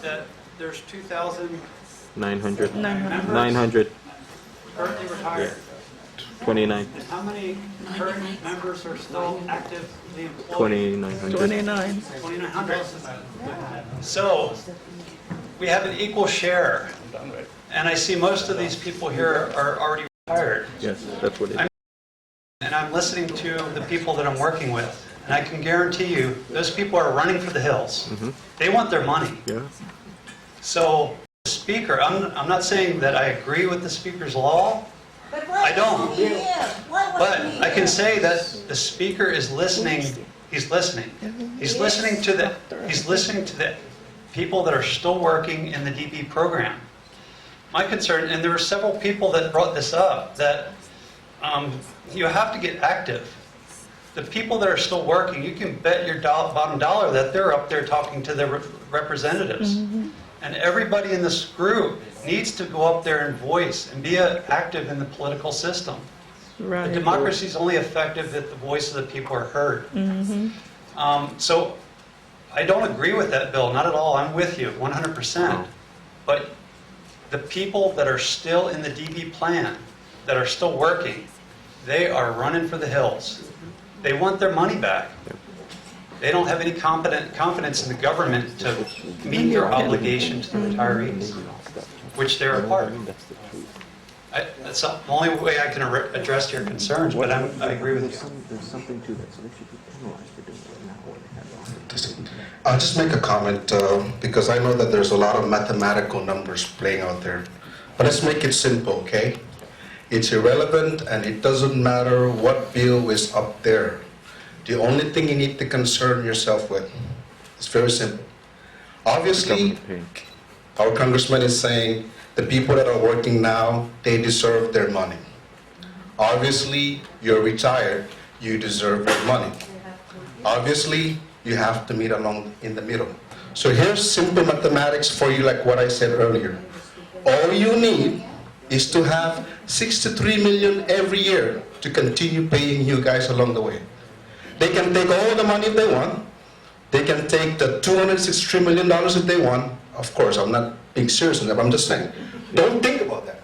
that there's 2,000 900. members 900. currently retired. 29. And how many current members are still actively employed? 2900. 29. 2,900. So we have an equal share. And I see most of these people here are already retired. Yes, that's what it is. And I'm listening to the people that I'm working with. And I can guarantee you, those people are running for the hills. They want their money. Yeah. So the speaker, I'm not saying that I agree with the speaker's law, I don't. But I can say that the speaker is listening. He's listening. He's listening to the people that are still working in the DB program. My concern, and there were several people that brought this up, that you have to get active. The people that are still working, you can bet your bottom dollar that they're up there talking to their representatives. And everybody in this group needs to go up there and voice and be active in the political system. Right. The democracy is only effective if the voice of the people are heard. So I don't agree with that bill, not at all. I'm with you 100%. But the people that are still in the DB plan, that are still working, they are running for the hills. They want their money back. They don't have any confidence in the government to meet their obligation to the retirees, which they're a part of. That's the only way I can address your concerns, but I agree with you. There's something to that, so they should be penalized for doing it now. I'll just make a comment because I know that there's a lot of mathematical numbers playing out there. But let's make it simple, okay? It's irrelevant and it doesn't matter what bill is up there. The only thing you need to concern yourself with is very simple. Obviously, our congressman is saying the people that are working now, they deserve their money. Obviously, you're retired, you deserve your money. Obviously, you have to meet along in the middle. So here's simple mathematics for you, like what I said earlier. All you need is to have 63 million every year to continue paying you guys along the way. They can take all the money if they want. They can take the $263 million if they want. Of course, I'm not being serious enough, I'm just saying. Don't think about that.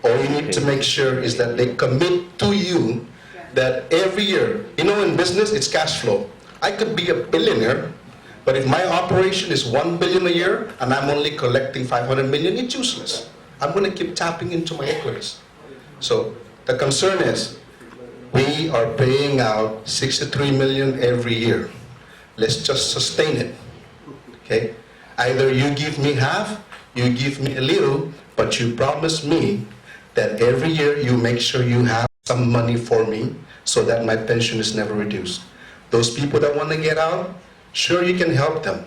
All you need to make sure is that they commit to you that every year, you know, in business, it's cash flow. I could be a billionaire, but if my operation is $1 billion a year and I'm only collecting $500 million, it's useless. I'm going to keep tapping into my equities. So the concern is, we are paying out 63 million every year. Let's just sustain it. Okay? Either you give me half, you give me a little, but you promise me that every year you make sure you have some money for me so that my pension is never reduced. Those people that want to get out, sure, you can help them.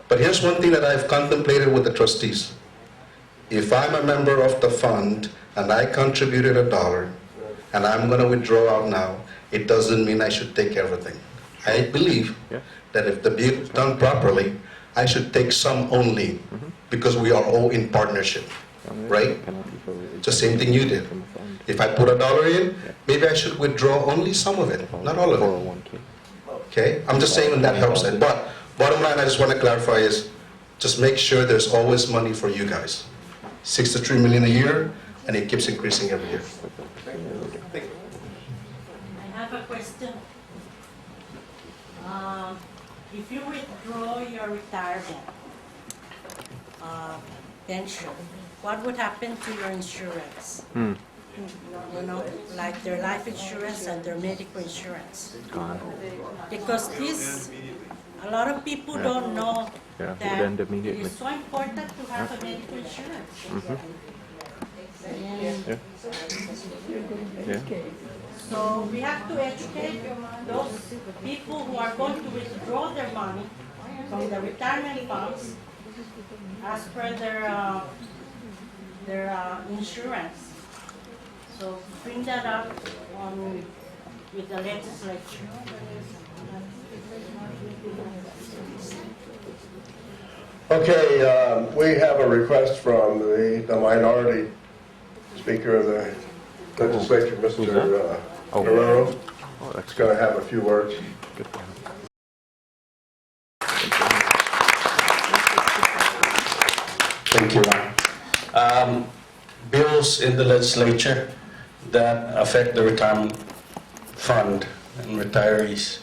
But here's one thing that I've contemplated with the trustees. If I'm a member of the fund and I contributed $1 and I'm going to withdraw out now, it doesn't mean I should take everything. I believe that if the bill is done properly, I should take some only because we are all in partnership, right? It's the same thing you did. If I put $1 in, maybe I should withdraw only some of it, not all of it. Okay? I'm just saying that helps it. But bottom line, I just want to clarify is just make sure there's always money for you guys. 63 million a year, and it keeps increasing every year. I have a question. If you withdraw your retirement pension, what would happen to your insurance? You know, like their life insurance and their medical insurance. Because this, a lot of people don't know that it is so important to have a medical insurance. So we have to educate those people who are going to withdraw their money from the retirement funds as per their insurance. So bring that up with the legislature. Okay, we have a request from the minority speaker of the legislature, Mr. Guerrero. He's going to have a few words. Thank you, Ron. Bills in the legislature that affect the retirement fund and retirees.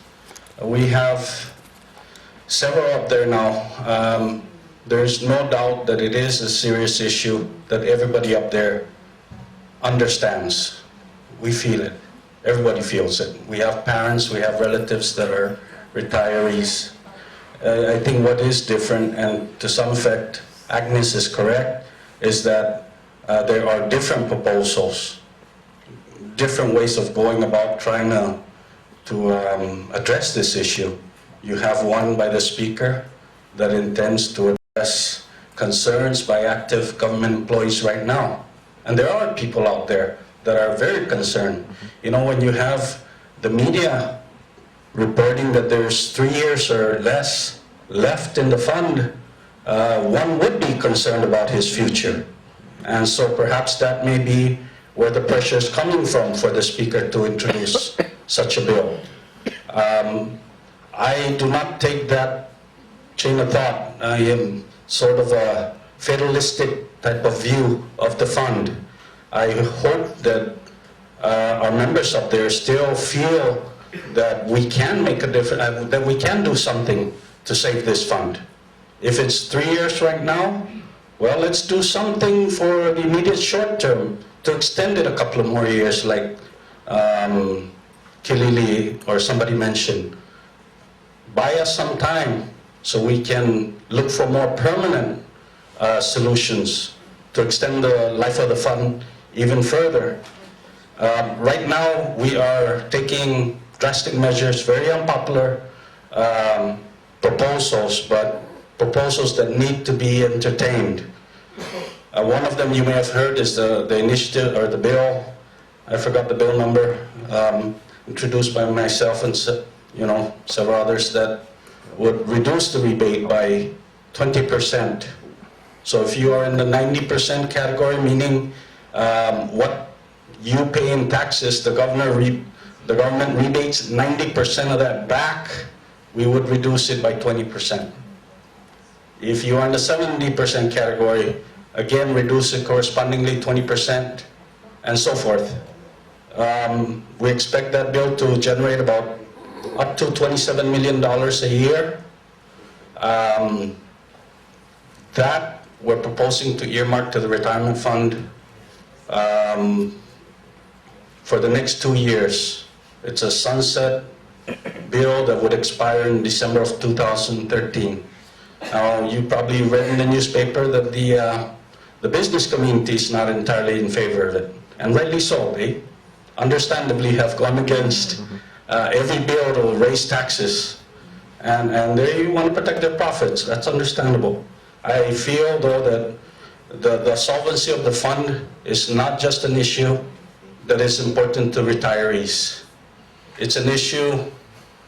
We have several up there now. There's no doubt that it is a serious issue that everybody up there understands. We feel it. Everybody feels it. We have parents, we have relatives that are retirees. I think what is different, and to some effect, Agnes is correct, is that there are different proposals, different ways of going about trying to address this issue. You have one by the Speaker that intends to address concerns by active government employees right now. And there are people out there that are very concerned. You know, when you have the media reporting that there's 3 years or less left in the fund, one would be concerned about his future. And so perhaps that may be where the pressure is coming from for the Speaker to introduce such a bill. I do not take that chain of thought. I am sort of a fatalistic type of view of the fund. I hope that our members up there still feel that we can make a difference, that we can do something to save this fund. If it's 3 years right now, well, let's do something for the immediate short term to extend it a couple of more years, like Kilili or somebody mentioned. Buy us some time so we can look for more permanent solutions to extend the life of the fund even further. Right now, we are taking drastic measures, very unpopular proposals, but proposals that need to be entertained. One of them you may have heard is the initiative or the bill, I forgot the bill number, introduced by myself and several others, that would reduce the rebate by 20%. So if you are in the 90% category, meaning what you pay in taxes, the government rebates 90% of that back, we would reduce it by 20%. If you are in the 70% category, again, reduce it correspondingly 20%, and so forth. We expect that bill to generate about up to $27 million a year. That we're proposing to earmark to the retirement fund for the next 2 years. It's a sunset bill that would expire in December of 2013. Now, you probably read in the newspaper that the business community is not entirely in favor of it, and rightly so. They understandably have gone against every bill that will raise taxes, and they want to protect their profits. That's understandable. I feel, though, that the solvency of the fund is not just an issue that is important to retirees. It's an issue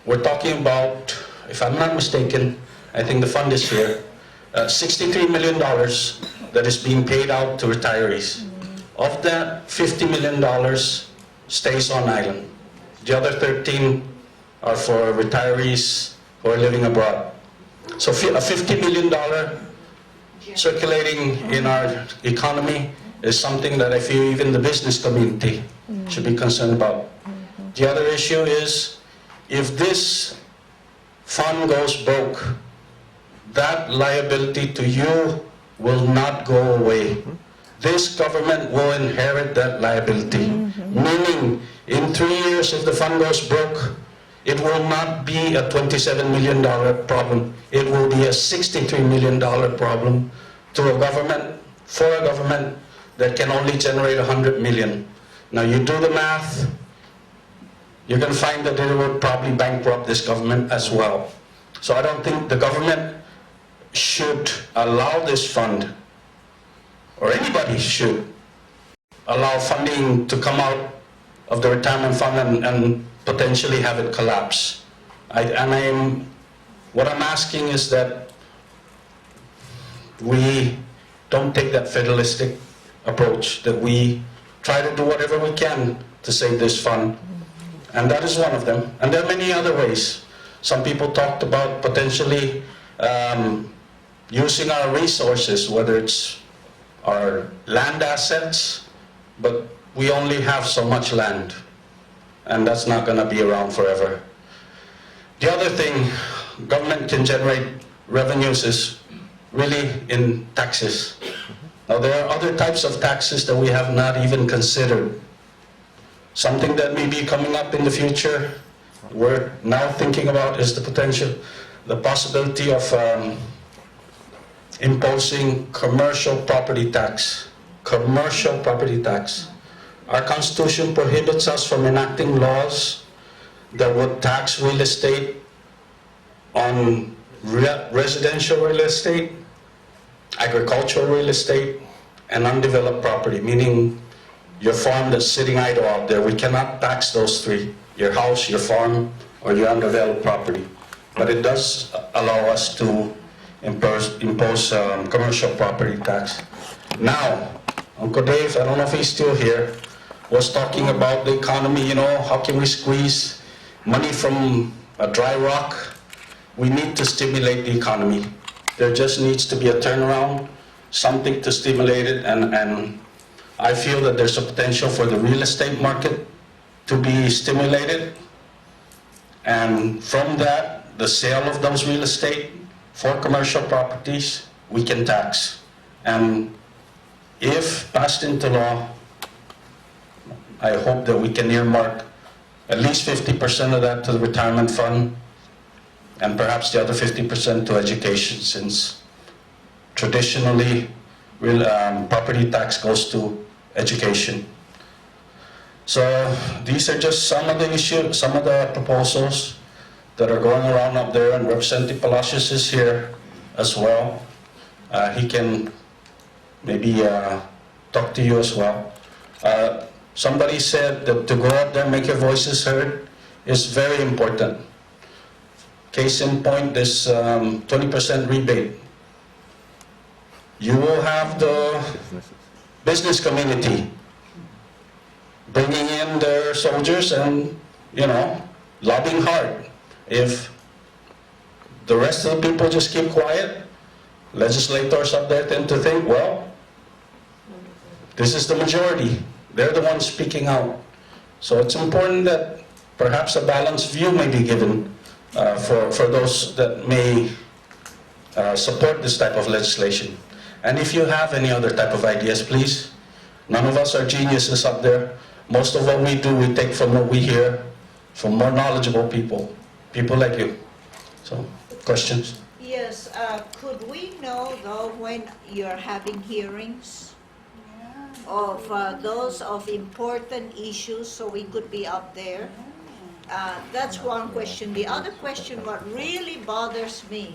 we're talking about, if I'm not mistaken, I think the fund is here, $63 million that is being paid out to retirees. Of that, $50 million stays on island. The other 13 are for retirees who are living abroad. So a $50 million circulating in our economy is something that I feel even the business community should be concerned about. The other issue is, if this fund goes broke, that liability to you will not go away. This government will inherit that liability. Meaning, in 3 years, if the fund goes broke, it will not be a $27 million problem. It will be a $63 million problem to a government, for a government that can only generate $100 million. Now, you do the math, you're going to find that it will probably bankrupt this government as well. So I don't think the government should allow this fund, or anybody should allow funding to come out of the retirement fund and potentially have it collapse. What I'm asking is that we don't take that fatalistic approach, that we try to do whatever we can to save this fund. And that is one of them. And there are many other ways. Some people talked about potentially using our resources, whether it's our land assets, but we only have so much land, and that's not going to be around forever. The other thing, government can generate revenues is really in taxes. Now, there are other types of taxes that we have not even considered. Something that may be coming up in the future, we're now thinking about is the possibility of imposing commercial property tax. Commercial property tax. Our Constitution prohibits us from enacting laws that would tax real estate on residential real estate, agricultural real estate, and undeveloped property, meaning your farm that's sitting idle out there. We cannot tax those three: your house, your farm, or your undeveloped property. But it does allow us to impose commercial property tax. Now, Uncle Dave, I don't know if he's still here, was talking about the economy. You know, how can we squeeze money from a dry rock? We need to stimulate the economy. There just needs to be a turnaround, something to stimulate it, and I feel that there's a potential for the real estate market to be stimulated, and from that, the sale of those real estate for commercial properties, we can tax. And if passed into law, I hope that we can earmark at least 50% of that to the retirement fund, and perhaps the other 50% to education, since traditionally property tax goes to education. So these are just some of the issues, some of the proposals that are going around up there, and Representative Palacios is here as well. He can maybe talk to you as well. Somebody said that to go out there and make your voices heard is very important. Case in point, this 20% rebate. You will have the business community bringing in their soldiers and, lobbying hard. If the rest of the people just keep quiet, legislators up there tend to think, well, this is the majority. They're the ones speaking out. So it's important that perhaps a balanced view may be given for those that may support this type of legislation. And if you have any other type of ideas, please. None of us are geniuses up there. Most of what we do, we take from what we hear from more knowledgeable people like you. So, questions? Yes, could we know though when you're having hearings of those of important issues, so we could be up there? That's one question. The other question, what really bothers me